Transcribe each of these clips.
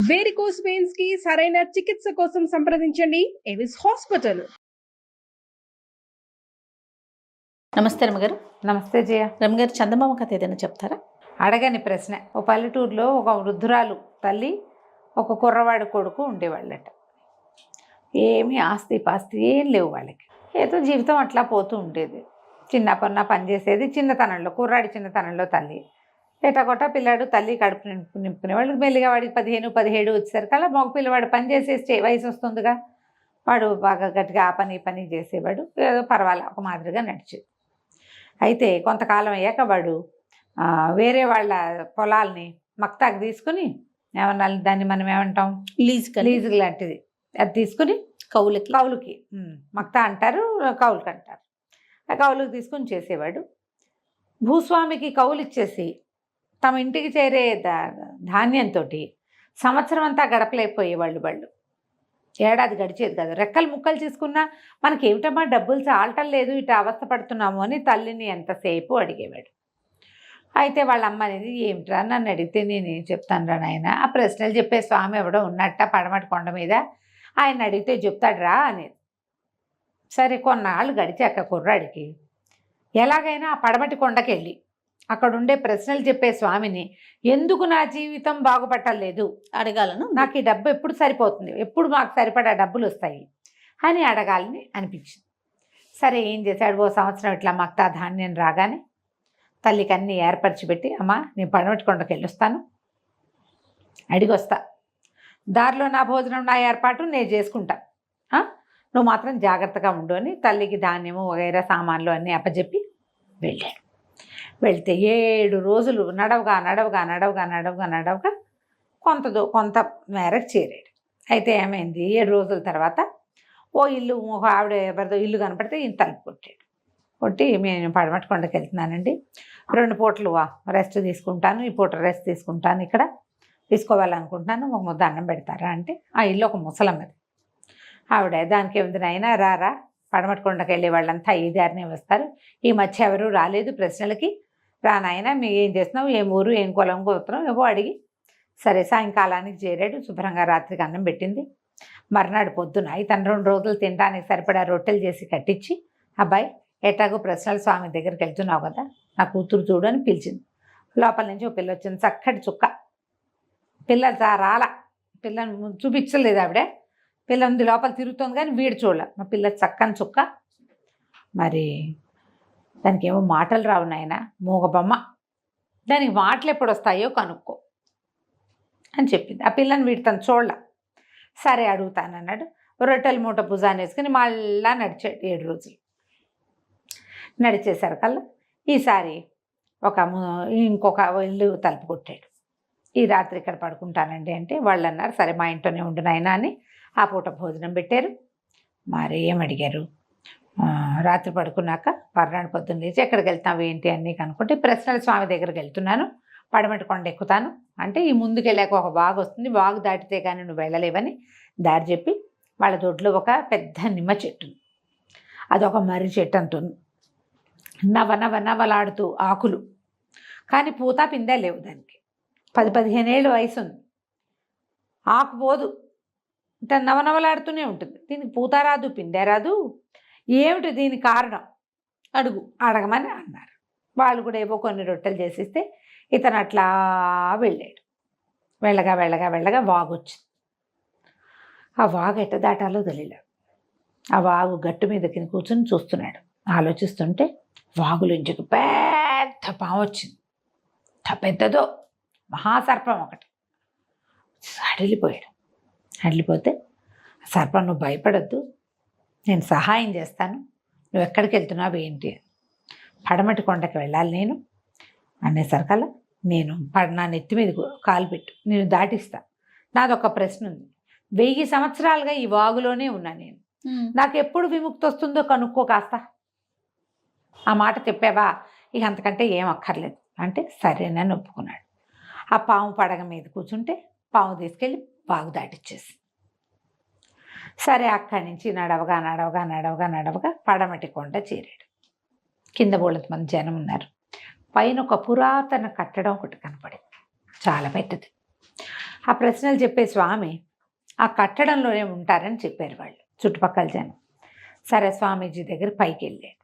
Varicose veins కి సరైన చికిత్స కోసం సంప్రదించండి ఎవిస్ హాస్పిటల్. నమస్తే రమ్మగారు. నమస్తే జయ. రమ్మగారు, చందమామ కథ ఏదైనా చెప్తారా? అడగని ప్రశ్న. ఒక పల్లెటూరులో ఒక వృద్ధురాలు తల్లి ఒక కుర్రవాడి కొడుకు ఉండేవాళ్ళట. ఏమీ ఆస్తి పాస్తి ఏం లేవు వాళ్ళకి. ఏదో జీవితం అట్లా పోతూ ఉండేది. చిన్నపన్న పనిచేసేది. చిన్నతనంలో కుర్రాడి చిన్నతనంలో తల్లి ఎటకొట పిల్లాడు తల్లి కడుపు నింపుకునే వాళ్ళు. మెల్లిగా వాడికి 15-17 వచ్చేసరికి అలా మగ పిల్లవాడు పని చేసే వయసు వస్తుందిగా. వాడు బాగా గట్టిగా ఆ పని చేసేవాడు. ఏదో పర్వాలే ఒక మాదిరిగా నడిచేది. అయితే కొంతకాలం అయ్యాక వాడు వేరే వాళ్ళ పొలాల్ని మక్తాకి తీసుకుని, ఏమన్నా దాన్ని మనం ఏమంటాం, లీజు లాంటిది, అది తీసుకుని కౌలుకి మక్తా అంటారు, కౌలుకి అంటారు. ఆ కౌలుకి తీసుకుని చేసేవాడు. భూస్వామికి కౌలు ఇచ్చేసి తమ ఇంటికి చేరే ధాన్యంతో సంవత్సరం అంతా గడపలేకపోయేవాళ్ళు. ఏడాది గడిచేది కదా. రెక్కలు ముక్కలు తీసుకున్నా మనకి ఏమిటమ్మా డబ్బులు చాలటం లేదు, ఇటు అవస్థ పడుతున్నాము అని తల్లిని ఎంతసేపు అడిగేవాడు. అయితే వాళ్ళ అమ్మ అనేది, ఏమిట్రా నన్ను అడిగితే నేనేం చెప్తాను రా నాయన, ఆ ప్రశ్నలు చెప్పే స్వామి ఎవడో ఉన్నట్ట పడమటి కొండ మీద, ఆయన అడిగితే చెప్తాడు రా అనేది. సరే కొన్నాళ్ళు గడిచాక కుర్రాడికి ఎలాగైనా ఆ పడమటి కొండకి వెళ్ళి అక్కడుండే ప్రశ్నలు చెప్పే స్వామిని, ఎందుకు నా జీవితం బాగుపట్టలేదు అడగాలను, నాకు ఈ డబ్బు ఎప్పుడు సరిపోతుంది, ఎప్పుడు మాకు సరిపడా డబ్బులు వస్తాయి అని అడగాలని అనిపించింది. సరే ఏం చేశాడు, ఓ సంవత్సరం ఇట్లా మక్తా ధాన్యం రాగానే తల్లికి అన్నీ ఏర్పరిచి పెట్టి, అమ్మా నేను పడమటి కొండకి వెళ్ళొస్తాను, అడిగొస్తా, దారిలో నా భోజనం నా ఏర్పాటు నేను చేసుకుంటా, నువ్వు మాత్రం జాగ్రత్తగా ఉండు అని తల్లికి ధాన్యము వగైరా సామాన్లు అన్నీ అప్పచెప్పి వెళ్ళాడు. వెళ్తే 7 రోజులు నడవగా కొంత మేరకు చేరాడు. అయితే ఏమైంది, 7 రోజుల తర్వాత ఓ ఇల్లు, ఒక ఆవిడ ఎవరిదో ఇల్లు కనపడితే ఈయన తలుపు కొట్టి, నేను పడమటి కొండకి వెళ్తున్నానండి, 2 పూటలు రెస్ట్ తీసుకుంటాను, ఈ పూట రెస్ట్ తీసుకుంటాను, ఇక్కడ తీసుకోవాలనుకుంటున్నాను, ఒక ముద్ద అన్నం పెడతారా అంటే, ఆ ఇల్లు ఒక ముసలమ్మది. ఆవిడ, దానికి ఏముంది నాయన, రారా, పడమటి కొండకి వెళ్ళే వాళ్ళంతా ఈ దారినే వస్తారు, ఈ మధ్య ఎవరు రాలేదు ప్రశ్నలకి, రా నాయన, మీరు ఏం చేస్తున్నావు, ఏం ఊరు, ఏం కులం గోత్రం ఏవో అడిగి. సరే సాయంకాలానికి చేరాడు. శుభ్రంగా రాత్రికి అన్నం పెట్టింది. మర్నాడు పొద్దున ఇతను 2 రోజులు తినడానికి సరిపడా రొట్టెలు చేసి కట్టించి, అబ్బాయి ఎట్లాగో ప్రశ్నల స్వామి దగ్గరికి వెళ్తున్నావు కదా, నా కూతురు చూడు అని పిలిచింది. లోపల నుంచి ఒక పిల్ల వచ్చింది, చక్కటి చుక్క పిల్ల. రాల పిల్లని చూపించలేదు ఆవిడే, పిల్ల ఉంది లోపల తిరుగుతుంది కానీ వీడు చూడాల. మా పిల్ల చక్కని చుక్క, మరి దానికి ఏమో మాటలు రావు నాయన, మూగబొమ్మ, దానికి మాటలు ఎప్పుడు వస్తాయో కనుక్కో అని చెప్పింది. ఆ పిల్లని వీడు తను చూడాల. సరే అడుగుతానన్నాడు. రొట్టెల మూట భుజాన్ని వేసుకుని మళ్ళా నడిచాడు. 7 రోజులు నడిచేసరికల్లా ఈసారి ఇంకొక ఇల్లు తలుపు కొట్టాడు. ఈ రాత్రి ఇక్కడ పడుకుంటానండి అంటే వాళ్ళు అన్నారు, సరే మా ఇంట్లోనే ఉండు నాయనా అని ఆ పూట భోజనం పెట్టారు. మరి ఏమడిగారు, రాత్రి పడుకున్నాక పర్నాడు పొద్దున్న లేచి ఎక్కడికి వెళ్తావు ఏంటి అన్నీ కనుక్కుంటే, ప్రశ్నల స్వామి దగ్గరికి వెళ్తున్నాను, పడమటి కొండ ఎక్కుతాను అంటే, ఈ ముందుకు వెళ్ళాక ఒక వాగు వస్తుంది, వాగు దాటితే కానీ నువ్వు వెళ్ళలేవని దారి చెప్పి, వాళ్ళ దొడ్లో ఒక పెద్ద నిమ్మ చెట్టు, అదొక మర్రి చెట్టు అంటుంది, నవలాడుతూ ఆకులు, కానీ పూత పిందే లేవు, దానికి 10-15 ఏళ్ళు వయసు ఉంది, ఆకు పోదు, అంటే నవలాడుతూనే ఉంటుంది, దీనికి పూత రాదు పిందే రాదు, ఏమిటి దీని కారణం అడగమని అన్నారు. వాళ్ళు కూడా ఏవో కొన్ని రొట్టెలు చేసిస్తే ఇతను అట్లా వెళ్ళాడు. వెళ్ళగా వాగు వచ్చింది. ఆ వాగు ఎట్ట దాటాలో తెలియలేదు. ఆ వాగు గట్టు మీద కింద కూర్చొని చూస్తున్నాడు. ఆలోచిస్తుంటే వాగులోంచి పెద్ద పాము వచ్చింది. పెద్దదో మహాసర్పం ఒకటి. అడిలిపోతే, సర్పం నువ్వు భయపడద్దు, నేను సహాయం చేస్తాను, నువ్వు ఎక్కడికి వెళ్తున్నావు ఏంటి, పడమటి కొండకి వెళ్ళాలి నేను అనేసరికల్లా, నేను నా నెత్తి మీద కాలు పెట్టు, నేను దాటిస్తా, నాదొక ప్రశ్న ఉంది, 1000 సంవత్సరాలుగా ఈ వాగులోనే ఉన్నా నేను, నాకు ఎప్పుడు విముక్తి వస్తుందో కనుక్కో కాస్త, ఆ మాట చెప్పావా, ఇక అంతకంటే ఏం అక్కర్లేదు అంటే సరేనని ఒప్పుకున్నాడు. ఆ పాము పడగ మీద కూర్చుంటే పాము తీసుకెళ్ళి వాగు దాటిచ్చేసి, సరే అక్కడి నుంచి నడవగా పడమటి కొండ చేరాడు. కింద బోళ్ళంత మంది జనం ఉన్నారు. పైన ఒక పురాతన కట్టడం ఒకటి కనపడింది, చాలా పెద్దది. ఆ ప్రశ్నలు చెప్పే స్వామి ఆ కట్టడంలోనే ఉంటారని చెప్పారు వాళ్ళు చుట్టుపక్కల జనం. సరే స్వామీజీ దగ్గర పైకి వెళ్ళాడు.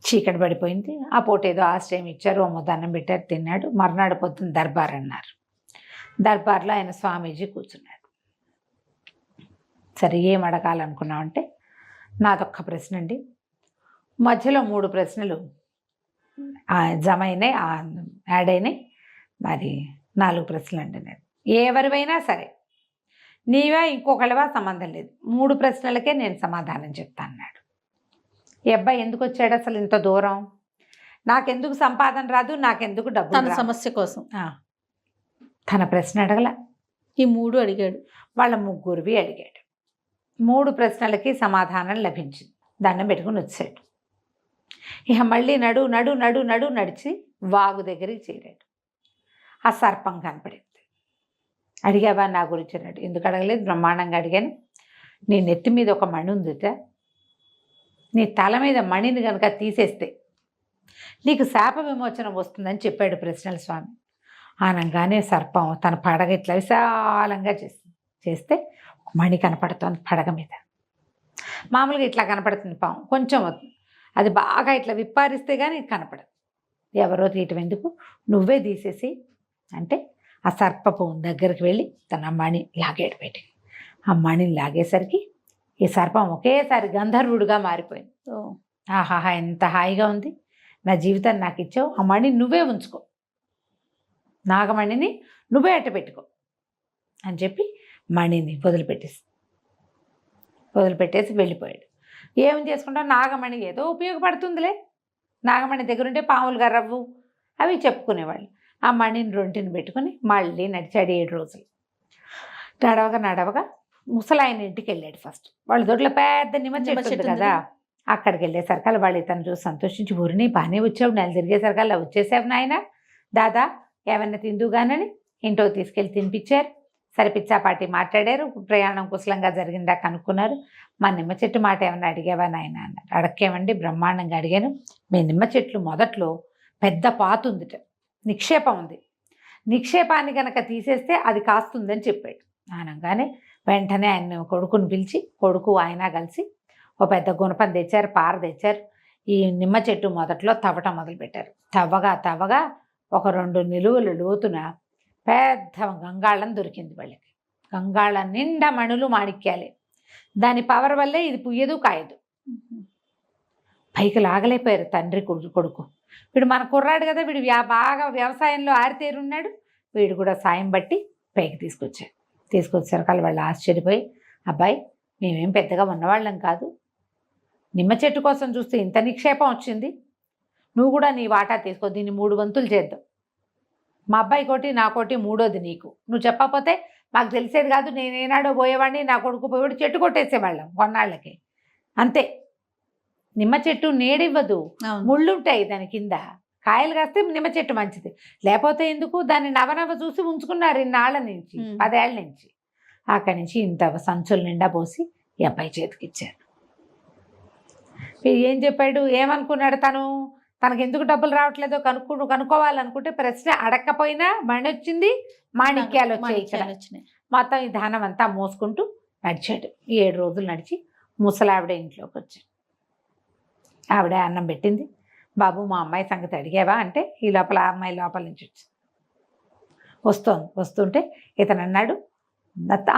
చీకటి పడిపోయింది. ఆ పూట ఏదో ఆశ్రయం ఇచ్చారు, ఓ దండం పెట్టారు, తిన్నాడు. మర్నాడు పొద్దున్న దర్బార్ అన్నారు. దర్బార్లో ఆయన స్వామీజీ కూర్చున్నాడు. సరే ఏం అడగాలనుకున్నామంటే, నాదొక్క ప్రశ్న అండి, మధ్యలో 3 ప్రశ్నలు జమ అయినాయి, యాడ్ అయినాయి, మరి 4 ప్రశ్నలు అండి. నేను ఎవరివైనా సరే, నీవా ఇంకొకళ్ళవా సంబంధం లేదు, 3 ప్రశ్నలకే నేను సమాధానం చెప్తాను అన్నాడు. ఈ అబ్బాయి ఎందుకు వచ్చాడు అసలు ఇంత దూరం? నాకెందుకు సంపాదన రాదు, నాకెందుకు డబ్బు తన సమస్య కోసం తన ప్రశ్న అడగల, ఈ 3 అడిగాడు. వాళ్ళ ముగ్గురివి అడిగాడు. 3 ప్రశ్నలకి సమాధానం లభించింది. దండం పెట్టుకుని వచ్చాడు. ఇక మళ్ళీ నడు నడు నడు నడు నడిచి వాగు దగ్గరికి చేరాడు. ఆ సర్పం కనపడింది. అడిగావా నా గురించి అన్నాడు. ఎందుకు అడగలేదు, బ్రహ్మాండంగా అడిగాను. నీ నెత్తి మీద ఒక మణి ఉందిట, నీ తల మీద మణిని కనుక తీసేస్తే నీకు శాప విమోచనం వస్తుందని చెప్పాడు ప్రశ్నల స్వామి. ఆనంగానే సర్పం తన పడగ ఇట్లా విశాలంగా చేస్తే మణి కనపడుతోంది పడగ మీద. మామూలుగా ఇట్లా కనపడుతుంది పాము, కొంచెం అది బాగా ఇట్లా విప్పారిస్తే కానీ కనపడదు. ఎవరో తీయటం ఎందుకు, నువ్వే తీసేసి అంటే ఆ సర్పపు దగ్గరికి వెళ్ళి తన మణి లాగాడు పెట్టి. ఆ మణిని లాగేసరికి ఈ సర్పం ఒకేసారి గంధర్వుడిగా మారిపోయింది. ఆహాహా ఎంత హాయిగా ఉంది, నా జీవితాన్ని నాకు ఇచ్చావు, ఆ మణిని నువ్వే ఉంచుకో, నాగమణిని నువ్వే అట్ట పెట్టుకో అని చెప్పి మణిని వదిలిపెట్టేసి వెళ్ళిపోయాడు. ఏం చేసుకుంటావు, నాగమణి ఏదో ఉపయోగపడుతుందిలే, నాగమణి దగ్గర ఉంటే పాములు గర్రవ్వు అవి చెప్పుకునేవాళ్ళు. ఆ మణిని 2 పెట్టుకుని మళ్ళీ నడిచాడు 7 రోజులు. నడవగా ముసలాయన ఇంటికి వెళ్ళాడు. ఫస్ట్ వాళ్ళ దొడ్లో పెద్ద నిమ్మ చెట్టు ఉంది కదా, అక్కడికి వెళ్ళేసరికల్లా వాళ్ళు ఇతను చూసి సంతోషించి, ఊరిని బాగానే వచ్చావు, నెల తిరిగేసరికల్లా వచ్చేసావు నాయన, దాదా ఏమన్నా తిందుగానని ఇంట్లో తీసుకెళ్ళి తినిపించారు. సరే పిచ్చాపాటి మాట్లాడారు, ప్రయాణం కుశలంగా జరిగిందా కనుక్కున్నారు. మా నిమ్మ చెట్టు మాట ఏమన్నా అడిగావా నాయన అన్నారు. అడక్కేమండి, బ్రహ్మాండంగా అడిగాను. మీ నిమ్మ చెట్లు మొదట్లో పెద్ద పాతు ఉందిట, నిక్షేపం ఉంది, నిక్షేపాన్ని కనుక తీసేస్తే అది కాస్తుందని చెప్పాడు. అనగానే వెంటనే ఆయన కొడుకుని పిలిచి, కొడుకు ఆయన కలిసి ఓ పెద్ద గుణపం తెచ్చారు, పార తెచ్చారు. ఈ నిమ్మ చెట్టు మొదట్లో తవ్వటం మొదలుపెట్టారు. తవ్వగా ఒక 2 నిలువల లోతున పెద్ద గంగాళం దొరికింది వాళ్ళకి. గంగాళం నిండా మణులు మాణిక్యాలే. దాని పవర్ వల్లే ఇది పుయ్యదు కాయదు. పైకి లాగలేకపోయారు తండ్రి కొడుకు. వీడు మన కుర్రాడు కదా, వీడు బాగా వ్యవసాయంలో ఆరితేరున్నాడు, వీడు కూడా సాయం బట్టి పైకి తీసుకొచ్చారు. వాళ్ళు ఆశ్చర్యపోయి, అబ్బాయి మేమేం పెద్దగా ఉన్నవాళ్ళం కాదు, నిమ్మ చెట్టు కోసం చూస్తే ఇంత నిక్షేపం వచ్చింది, నువ్వు కూడా నీ వాటా తీసుకో, దీన్ని 3 వంతులు చేద్దాం, మా అబ్బాయి కోటి నా కోటి 3వది నీకు, నువ్వు చెప్పకపోతే మాకు తెలిసేది కాదు, నేనేనాడో పోయేవాడిని, నా కొడుకు పోయేవాడు, చెట్టు కొట్టేసేవాళ్ళం కొన్నాళ్ళకి అంతే. నిమ్మ చెట్టు నీడివ్వదు, ముళ్ళుంటాయి దాని కింద, కాయలు కాస్తే నిమ్మ చెట్టు మంచిది, లేకపోతే ఎందుకు, దాన్ని నవనవ చూసి ఉంచుకున్నారు ఇన్నాళ్ళ నుంచి, 10 ఏళ్ళ నుంచి. అక్కడి నుంచి ఇంత సంచుల నిండా పోసి ఈ అబ్బాయి చేతికిచ్చారు. ఏం చెప్పాడు, ఏమనుకున్నాడు, తనకు ఎందుకు డబ్బులు రావట్లేదో కనుక్కోవాలనుకుంటే ప్రశ్న అడగకపోయినా మణి వచ్చింది, మాణిక్యాలు వచ్చాయి. మొత్తం ఈ ధనం అంతా మోసుకుంటూ నడిచాడు. 7 రోజులు నడిచి ముసలావిడ ఇంట్లోకి వచ్చాడు. ఆవిడ అన్నం పెట్టింది. బాబు మా అమ్మాయి సంగతి అడిగావా అంటే, ఈ లోపల ఆ అమ్మాయి లోపల నుంచి వస్తుంటే ఇతను అన్నాడు,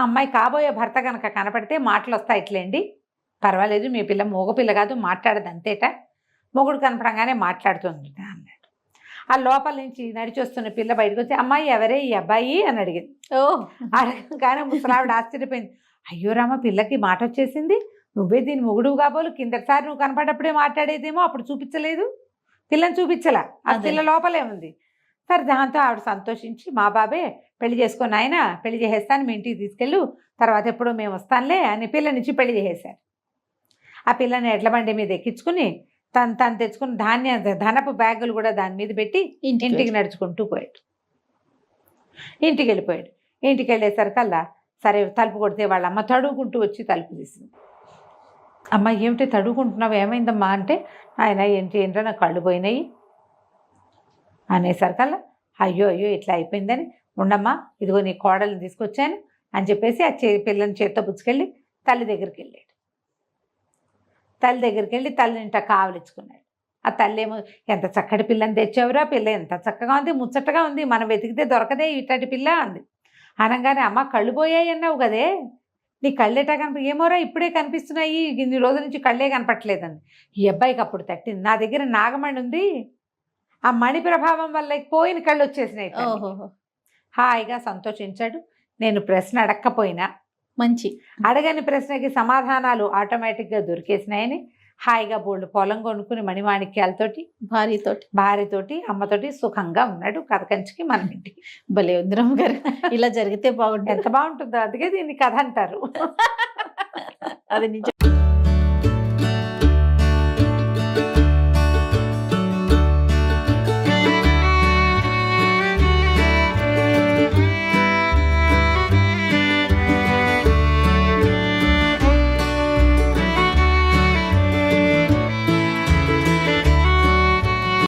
అమ్మాయి కాబోయే భర్త కనుక కనపడితే మాటలు వస్తాయి ఇట్లేండి, పర్వాలేదు, మీ పిల్ల మగపిల్ల కాదు, మాట్లాడదు అంతేట, మొగుడు కనపడంగానే మాట్లాడుతుంది అన్నాడు. ఆ లోపల నుంచి నడిచి వస్తున్న పిల్ల బయటకు వచ్చి, అమ్మాయి ఎవరే ఈ అబ్బాయి అని అడిగింది. అడగగానే ముసలావిడ ఆశ్చర్యపోయింది. అయ్యో రామ, పిల్లకి మాట వచ్చేసింది, నువ్వే దీని మొగుడు కాబోలు, కిందటిసారి నువ్వు కనపడప్పుడే మాట్లాడేదేమో, అప్పుడు చూపించలేదు, పిల్లని చూపించలా, ఆ పిల్ల లోపలే ఉంది. సరే దాంతో ఆవిడ సంతోషించి, మా బాబే పెళ్లి చేసుకొని ఆయన పెళ్లి చేసేస్తాను, మీ ఇంటికి తీసుకెళ్ళు, తర్వాత ఎప్పుడో మేము వస్తానులే అని పిల్లనిచ్చి పెళ్లి చేసేశారు. ఆ పిల్లని ఎడ్ల బండి మీద ఎక్కించుకుని తను తెచ్చుకుని ధనపు బ్యాగులు కూడా దాని మీద పెట్టి ఇంటికి నడుచుకుంటూ పోయాడు. ఇంటికి వెళ్ళిపోయాడు. ఇంటికి వెళ్ళేసరికల్లా సరే తలుపు కొడితే వాళ్ళ అమ్మ తడుగుకుంటూ వచ్చి తలుపు తీసింది. అమ్మ ఏమిటి తడుగుకుంటున్నావు, ఏమైందమ్మా అంటే, ఆయన ఏంటో నాకు కళ్ళు పోయినాయి అనేసరికల్లా, అయ్యో ఇట్లా అయిపోయిందని ఉండమ్మా, ఇదిగో నీ కోడల్ని తీసుకొచ్చాను అని చెప్పేసి ఆ పిల్లని చేత్తో పుచ్చుకెళ్ళి తల్లి దగ్గరికి వెళ్ళాడు. తల్లి దగ్గరికి వెళ్ళి తల్లిని కావలించుకున్నాడు. ఆ తల్లి ఏమో, ఎంత చక్కటి పిల్లని తెచ్చావురా, పిల్ల ఎంత చక్కగా ఉంది, ముచ్చటగా ఉంది, మనం వెతికితే దొరకదే ఇట్లాంటి పిల్ల అంది. అనగానే అమ్మ కళ్ళు పోయాయి అన్నావు కదే, నీ కళ్ళేటా ఏమోరా ఇప్పుడే కనిపిస్తున్నాయి, ఇన్ని రోజుల నుంచి కళ్ళే కనపట్లేదండి. ఈ అబ్బాయికి అప్పుడు తట్టింది, నా దగ్గర నాగమణి ఉంది, ఆ మణి ప్రభావం వల్ల పోయిన కళ్ళు వచ్చేసినాయి. హాయిగా సంతోషించాడు. నేను ప్రశ్న అడక్కపోయినా మంచి అడగని ప్రశ్నకి సమాధానాలు ఆటోమేటిక్గా దొరికేసినాయని హాయిగా బోల్డ్ పొలం కొనుక్కుని మణిమాణిక్యాలతోటి భార్యతోటి అమ్మతోటి సుఖంగా ఉన్నాడు. కథ కంచికి మన ఇంటికి. భలే ఉద్రమ్మ గారు, ఇలా జరిగితే బాగుంటుంది. ఎంత బాగుంటుందో, అందుకే దీన్ని కథ అంటారు. అది నిజం.